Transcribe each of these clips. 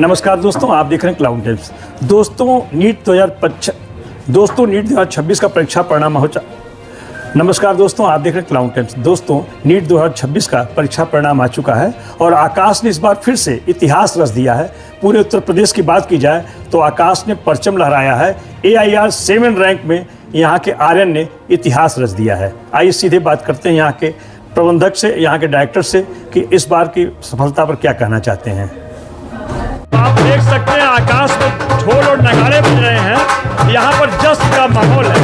नमस्कार दोस्तों, आप देख रहे हैं क्लाउड टाइम्स। दोस्तों नीट 2026 का परीक्षा परिणाम नमस्कार दोस्तों, आप देख रहे हैं क्लाउड टाइम्स। दोस्तों नीट 2026 का परीक्षा परिणाम आ चुका है और आकाश ने इस बार फिर से इतिहास रच दिया है। पूरे उत्तर प्रदेश की बात की जाए तो आकाश ने परचम लहराया है। AIR 7 रैंक में यहाँ के आर्यन ने इतिहास रच दिया है। आइए सीधे बात करते हैं यहाँ के प्रबंधक से, यहाँ के डायरेक्टर से कि इस बार की सफलता पर क्या कहना चाहते हैं। आप देख सकते हैं आकाश में ढोल और नगाड़े बज रहे हैं। यहाँ पर जश्न का माहौल है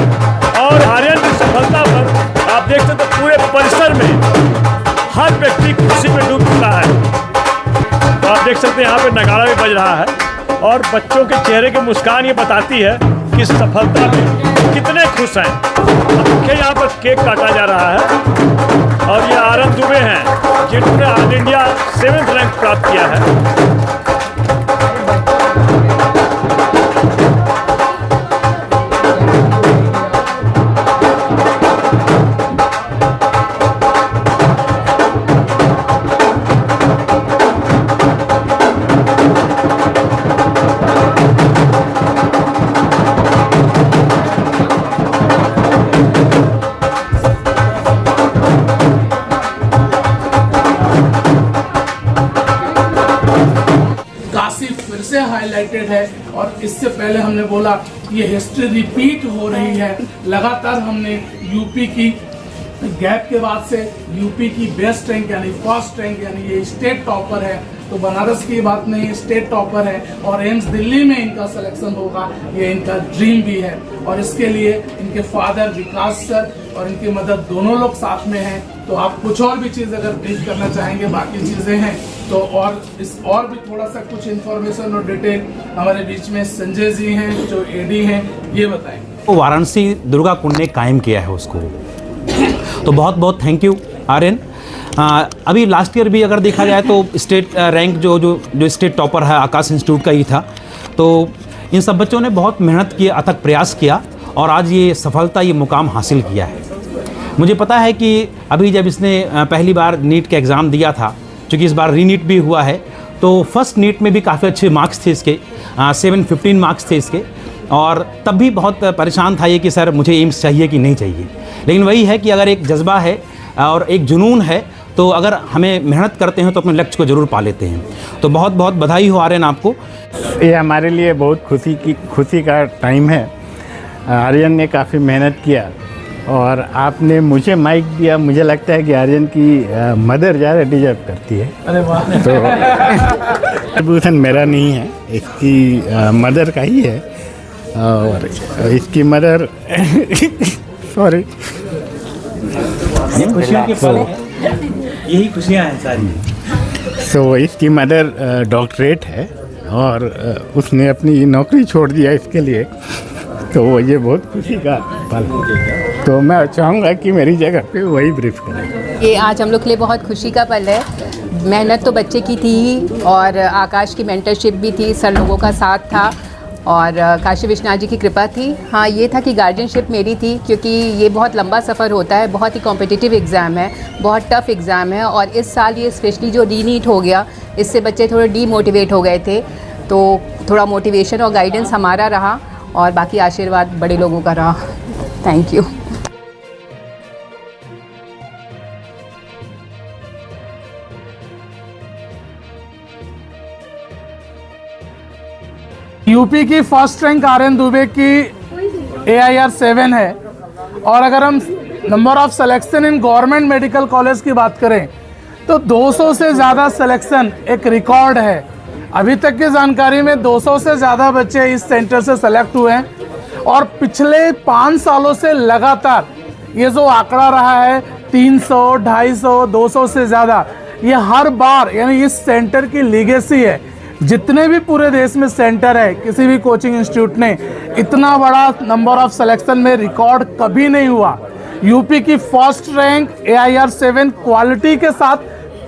और आर्यन की सफलता पर आप देख सकते हैं पूरे परिसर में हर व्यक्ति खुशी में डूब चुका है। आप देख सकते हैं यहाँ पे नगाड़ा भी बज रहा है और बच्चों के चेहरे की मुस्कान ये बताती है कि सफलता में कितने खुश हैं। देखिए यहाँ पर केक काटा जा रहा है और ये आर्यन दुबे हैं जिन्होंने ऑल इंडिया 7th रैंक प्राप्त किया है। फिर से हाईलाइटेड है और इससे पहले हमने बोला ये हिस्ट्री रिपीट हो रही है। लगातार हमने यूपी की गैप के बाद से यूपी की बेस्ट रैंक यानी फर्स्ट रैंक यानी ये स्टेट टॉपर है। तो बनारस की बात नहीं, स्टेट टॉपर है और एम्स दिल्ली में इनका सिलेक्शन होगा, ये इनका ड्रीम भी है। और इसके लिए इनके फादर विकास सर और इनकी मदद दोनों लोग साथ में हैं। तो आप कुछ और भी चीज़ अगर ब्रीफ करना चाहेंगे, बाकी चीज़ें हैं तो और भी थोड़ा सा कुछ इन्फॉर्मेशन और डिटेल हमारे बीच में संजय जी हैं जो AD हैं, ये बताएंगे। वाराणसी दुर्गा कुंड ने कायम किया है उसको, तो बहुत बहुत थैंक यू आर्यन। अभी लास्ट ईयर भी अगर देखा जाए तो स्टेट रैंक जो स्टेट टॉपर है आकाश इंस्टीट्यूट का ही था। तो इन सब बच्चों ने बहुत मेहनत की, अथक प्रयास किया और आज ये सफलता, ये मुकाम हासिल किया है। मुझे पता है कि अभी जब इसने पहली बार नीट का एग्ज़ाम दिया था, क्योंकि इस बार रीनीट भी हुआ है, तो फर्स्ट नीट में भी काफ़ी अच्छे मार्क्स थे इसके, 715 मार्क्स थे इसके। और तब भी बहुत परेशान था ये कि सर मुझे एम्स चाहिए कि नहीं चाहिए। लेकिन वही है कि अगर एक जज्बा है और एक जुनून है तो अगर हमें मेहनत करते हैं तो अपने लक्ष्य को ज़रूर पा लेते हैं। तो बहुत बहुत बधाई हो आर्यन आपको। ये हमारे लिए बहुत खुशी का टाइम है। आर्यन ने काफ़ी मेहनत किया और आपने मुझे माइक दिया। मुझे लगता है कि आर्यन की मदर ज़्यादा डिजर्व करती है। अरे वाह। तो कंट्रीब्यूशन मेरा नहीं है, इसकी मदर का ही है और इसकी मदर सॉरी यही खुशियाँ हैं सारी। तो इसकी मदर डॉक्टरेट है और उसने अपनी नौकरी छोड़ दिया इसके लिए, तो ये बहुत खुशी का पल है। तो मैं चाहूँगा कि मेरी जगह पे वही ब्रीफ करें। ये आज हम लोग के लिए बहुत खुशी का पल है। मेहनत तो बच्चे की थी ही और आकाश की मेंटरशिप भी थी, सर लोगों का साथ था और काशी विश्वनाथ जी की कृपा थी। हाँ, ये था कि गार्जियनशिप मेरी थी, क्योंकि ये बहुत लंबा सफ़र होता है, बहुत ही कॉम्पिटिटिव एग्ज़ाम है, बहुत टफ़ एग्ज़ाम है। और इस साल ये स्पेशली जो रीनीट हो गया, इससे बच्चे थोड़े डीमोटिवेट हो गए थे। तो थोड़ा मोटिवेशन और गाइडेंस हमारा रहा और बाकी आशीर्वाद बड़े लोगों का रहा। Thank you. यूपी की फर्स्ट रैंक आर्यन दुबे की AIR 7 है। और अगर हम number of selection in government medical college की बात करें तो 200 से ज़्यादा सिलेक्शन एक रिकॉर्ड है। अभी तक की जानकारी में 200 से ज़्यादा बच्चे इस सेंटर से सेलेक्ट हुए हैं और पिछले 5 सालों से लगातार ये जो आंकड़ा रहा है 300, 250, 200 से ज़्यादा, ये हर बार यानी इस सेंटर की लीगेसी है। जितने भी पूरे देश में सेंटर है, किसी भी कोचिंग इंस्टीट्यूट ने इतना बड़ा नंबर ऑफ सिलेक्शन में रिकॉर्ड कभी नहीं हुआ। यूपी की फर्स्ट रैंक AIR 7 क्वालिटी के साथ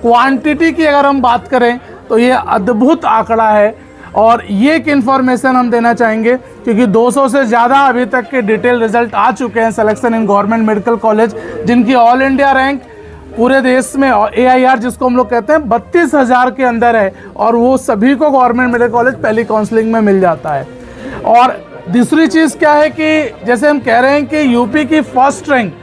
क्वांटिटी की अगर हम बात करें तो ये अद्भुत आंकड़ा है। और ये एक इन्फॉर्मेशन हम देना चाहेंगे क्योंकि 200 से ज़्यादा अभी तक के डिटेल रिजल्ट आ चुके हैं selection in government medical college, जिनकी ऑल इंडिया रैंक पूरे देश में AIR जिसको हम लोग कहते हैं 32,000 के अंदर है, और वो सभी को गवर्नमेंट मेडिकल कॉलेज पहली काउंसलिंग में मिल जाता है। और दूसरी चीज़ क्या है कि जैसे हम कह रहे हैं कि यूपी की फर्स्ट रैंक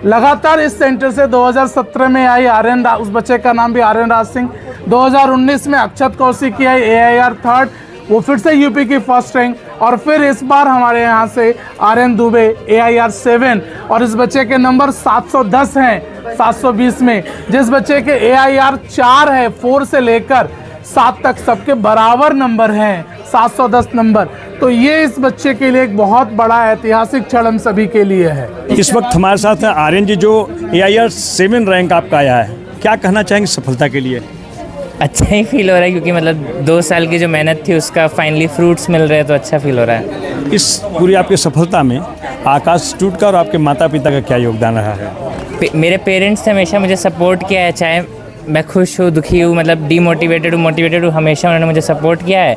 लगातार इस सेंटर से 2017 में आई आर्यन, उस बच्चे का नाम भी आर्यन राज सिंह, 2019 में अक्षत कौशिक की आई AIR 3rd, वो फिर से यूपी की फर्स्ट रैंक, और फिर इस बार हमारे यहाँ से आर्यन दुबे AIR 7, और इस बच्चे के नंबर 710 हैं 720 में, जिस बच्चे के AIR 4 है 4 से लेकर 7 तक सबके बराबर नंबर हैं 710 नंबर। तो ये इस बच्चे के लिए एक बहुत बड़ा ऐतिहासिक क्षण हम सभी के लिए है। इस वक्त हमारे साथ हैं आर्यन जी, जो AIR 7 रैंक आपका आया है, क्या कहना चाहेंगे सफलता के लिए? अच्छा ही फील हो रहा है, क्योंकि मतलब 2 साल की जो मेहनत थी उसका फाइनली फ्रूट्स मिल रहे हैं, तो अच्छा फील हो रहा है। इस पूरी आपकी सफलता में आकाश इंस्टीट्यूट का और आपके माता पिता का क्या योगदान रहा है? मेरे पेरेंट्स ने हमेशा मुझे सपोर्ट किया है, चाहे मैं खुश हूँ, दुखी हूँ, मतलब डीमोटिवेटेड हूँ, मोटिवेटेड हूँ, हमेशा उन्होंने मुझे सपोर्ट किया है।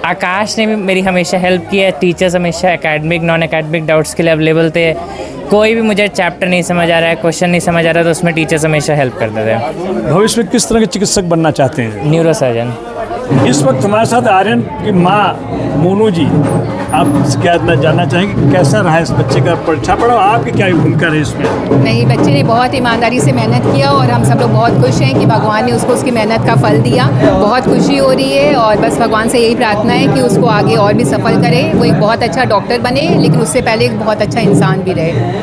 आकाश ने भी मेरी हमेशा हेल्प की है, टीचर्स हमेशा एकेडमिक नॉन एकेडमिक डाउट्स के लिए अवेलेबल थे। कोई भी मुझे चैप्टर नहीं समझ आ रहा है, क्वेश्चन नहीं समझ आ रहा, तो उसमें टीचर्स हमेशा हेल्प करते थे। भविष्य में किस तरह के चिकित्सक बनना चाहते हैं? Neuro surgeon. इस वक्त हमारे साथ आर्यन की माँ मोनू जी, आप क्या जानना चाहेंगे कि कैसा रहा इस बच्चे का परीक्षा पढ़ा, आपकी क्या भूमिका रही इसमें? नहीं, बच्चे ने बहुत ईमानदारी से मेहनत किया, और हम सब लोग बहुत खुश हैं कि भगवान ने उसको उसकी मेहनत का फल दिया। बहुत खुशी हो रही है, और बस भगवान से यही प्रार्थना है कि उसको आगे और भी सफल करे, वो एक बहुत अच्छा डॉक्टर बने, लेकिन उससे पहले एक बहुत अच्छा इंसान भी रहे।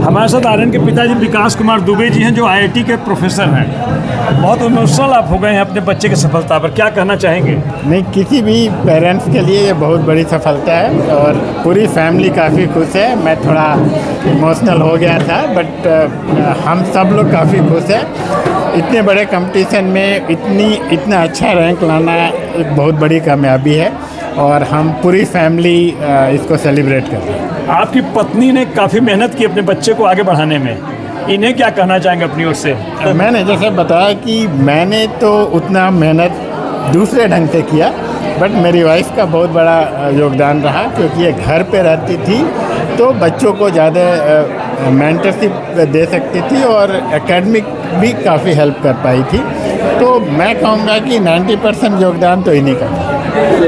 हमारे साथ आर्यन के पिताजी विकास कुमार दुबे जी हैं, जो IIT के प्रोफेसर हैं। बहुत इमोशनल आप हो गए हैं अपने बच्चे की सफलता पर, क्या कहना चाहेंगे? नहीं, किसी भी पेरेंट्स के लिए ये बहुत बड़ी सफलता है, और पूरी फैमिली काफ़ी खुश है। मैं थोड़ा इमोशनल हो गया था, बट हम सब लोग काफ़ी खुश हैं। इतने बड़े कंपटीशन में इतना अच्छा रैंक लाना एक बहुत बड़ी कामयाबी है, और हम पूरी फैमिली इसको सेलिब्रेट कर रहे हैं। आपकी पत्नी ने काफ़ी मेहनत की अपने बच्चे को आगे बढ़ाने में, इन्हें क्या कहना चाहेंगे अपनी ओर से? मैंने जैसे बताया कि मैंने तो उतना मेहनत दूसरे ढंग से किया, बट मेरी वाइफ का बहुत बड़ा योगदान रहा, क्योंकि ये घर पे रहती थी तो बच्चों को ज़्यादा मेंटरशिप दे सकती थी, और एकेडमिक भी काफ़ी हेल्प कर पाई थी। तो मैं कहूँगा कि 90% योगदान तो इन्हीं का।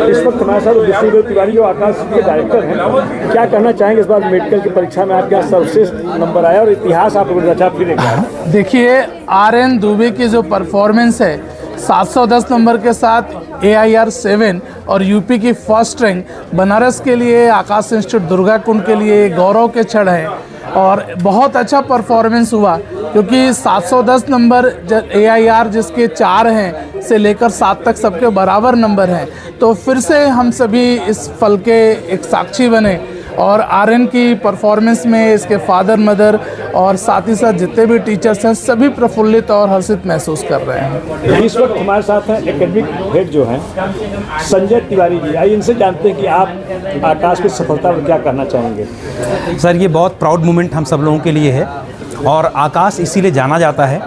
इस वक्त हमारे साथ विष्णुदेव तिवारी जो आकाश के डायरेक्टर हैं, क्या कहना चाहेंगे? इस बार मेडिकल की परीक्षा में आपके यहाँ सर्वश्रेष्ठ नंबर आया, और इतिहास आप लोगों ने रचा फिर एक बार। देखिए, आर्यन दुबे की जो परफॉर्मेंस है 710 नंबर के साथ AIR 7 और यूपी की फर्स्ट रैंक, बनारस के लिए, आकाश इंस्टीट्यूट दुर्गा कुंड के लिए गौरव के क्षण है, और बहुत अच्छा परफॉर्मेंस हुआ, क्योंकि 710 नंबर AIR जिसके 4 हैं से लेकर 7 तक सबके बराबर नंबर हैं। तो फिर से हम सभी इस फल के एक साक्षी बने, और आर्यन की परफॉर्मेंस में इसके फादर मदर और साथ ही साथ जितने भी टीचर्स हैं सभी प्रफुल्लित और हर्षित महसूस कर रहे हैं। इस वक्त हमारे साथ हैं एकेडमिक हेड जो हैं संजय तिवारी जी। आइए इनसे जानते हैं कि आप आकाश की सफलता पर क्या कहना चाहेंगे। सर, ये बहुत प्राउड मोमेंट हम सब लोगों के लिए है, और आकाश इसीलिए जाना जाता है।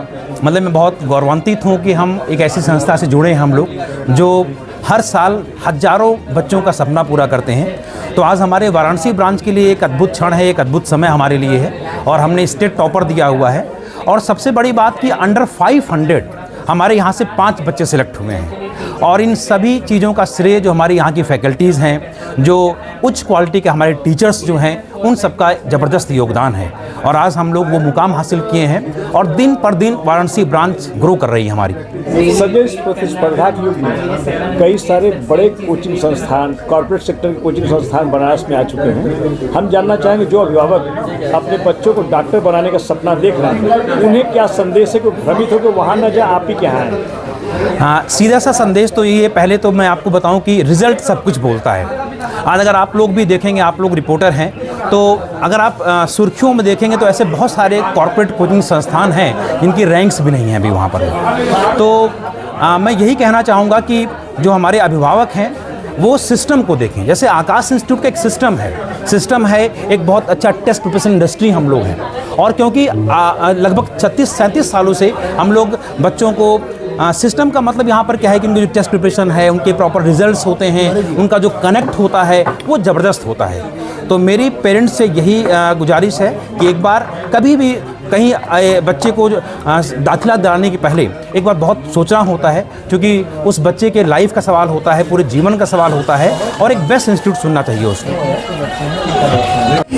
मतलब मैं बहुत गौरवान्वित हूँ कि हम एक ऐसी संस्था से जुड़े हैं हम लोग, जो हर साल हजारों बच्चों का सपना पूरा करते हैं। तो आज हमारे वाराणसी ब्रांच के लिए एक अद्भुत क्षण है, एक अद्भुत समय हमारे लिए है, और हमने स्टेट टॉपर दिया हुआ है। और सबसे बड़ी बात कि अंडर 500 हमारे यहाँ से 5 बच्चे सिलेक्ट हुए हैं, और इन सभी चीज़ों का श्रेय जो हमारी यहाँ की फैकल्टीज़ हैं, जो उच्च क्वालिटी के हमारे टीचर्स जो हैं, उन सबका ज़बरदस्त योगदान है। और आज हम लोग वो मुकाम हासिल किए हैं, और दिन पर दिन वाराणसी ब्रांच ग्रो कर रही है हमारी। संजय, इस प्रतिस्पर्धा के युग में कई सारे बड़े कोचिंग संस्थान, कॉर्पोरेट सेक्टर के कोचिंग संस्थान बनारस में आ चुके हैं। हम जानना चाहेंगे, जो अभिभावक अपने बच्चों को डॉक्टर बनाने का सपना देख रहे हैं, उन्हें क्या संदेश है कि भ्रमित हो कि वहाँ न जाए, आप ही के यहाँ हैं? हाँ, सीधा सा संदेश तो ये है, पहले तो मैं आपको बताऊं कि रिज़ल्ट सब कुछ बोलता है। आज अगर आप लोग भी देखेंगे, आप लोग रिपोर्टर हैं, तो अगर आप सुर्खियों में देखेंगे तो ऐसे बहुत सारे कॉर्पोरेट कोचिंग संस्थान हैं जिनकी रैंक्स भी नहीं हैं अभी वहाँ पर। तो मैं यही कहना चाहूँगा कि जो हमारे अभिभावक हैं वो सिस्टम को देखें। जैसे आकाश इंस्टीट्यूट का एक सिस्टम है, एक बहुत अच्छा टेस्ट प्रिपरेशन इंडस्ट्री हम लोग हैं, और क्योंकि लगभग 36-37 सालों से हम लोग बच्चों को सिस्टम का मतलब यहाँ पर क्या है कि उनकी जो टेस्ट प्रिपरेशन है, उनके प्रॉपर रिजल्ट्स होते हैं, उनका जो कनेक्ट होता है वो ज़बरदस्त होता है। तो मेरी पेरेंट्स से यही गुजारिश है कि एक बार कभी भी कहीं बच्चे को दाखिला दिलाने के पहले एक बार बहुत सोचना होता है, क्योंकि उस बच्चे के लाइफ का सवाल होता है, पूरे जीवन का सवाल होता है, और एक बेस्ट इंस्टीट्यूट चुनना चाहिए उसको।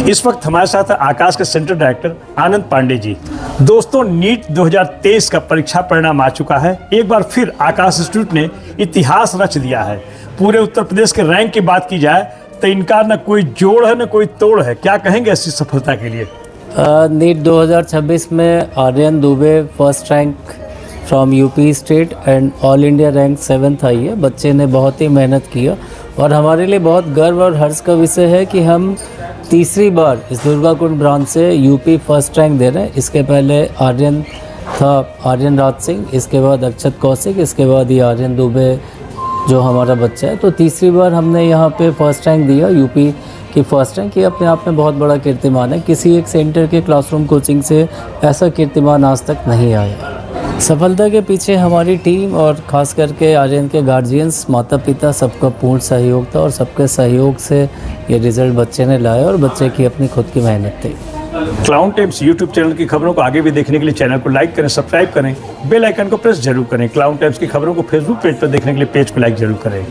इस वक्त हमारे साथ आकाश के सेंटर डायरेक्टर आनंद पांडे जी। दोस्तों, नीट 2023 का परीक्षा परिणाम आ चुका है। एक बार फिर आकाश इंस्टीट्यूट ने इतिहास रच दिया है। पूरे उत्तर प्रदेश के रैंक की बात की जाए तो इनका न कोई जोड़ है न कोई तोड़ है। क्या कहेंगे ऐसी सफलता के लिए? नीट 2026 में Aryan Dubey first rank from UP state and all India rank 7th आई है। बच्चे ने बहुत ही मेहनत किया और हमारे लिए बहुत गर्व और हर्ष का विषय है कि हम तीसरी बार इस दुर्गाकुंड ब्रांच से यूपी फर्स्ट रैंक दे रहे हैं। इसके पहले आर्यन था, आर्यन राज सिंह, इसके बाद अक्षत कौशिक, इसके बाद ये आर्यन दुबे जो हमारा बच्चा है। तो तीसरी बार हमने यहाँ पे फर्स्ट रैंक दिया, यूपी की फर्स्ट रैंक। ये अपने आप में बहुत बड़ा कीर्तिमान है। किसी एक सेंटर के क्लासरूम कोचिंग से ऐसा कीर्तिमान आज तक नहीं आया। सफलता के पीछे हमारी टीम और ख़ास करके आर्यन के गार्जियंस, माता पिता, सबका पूर्ण सहयोग था और सबके सहयोग से ये रिज़ल्ट बच्चे ने लाया और बच्चे की अपनी खुद की मेहनत थी। क्लाउन टाइम्स यूट्यूब चैनल की खबरों को आगे भी देखने के लिए चैनल को लाइक करें, सब्सक्राइब करें, बेल आइकन को प्रेस जरूर करें। क्लाउन टाइम्स की खबरों को फेसबुक पेज पर देखने के लिए पेज को लाइक जरूर करें।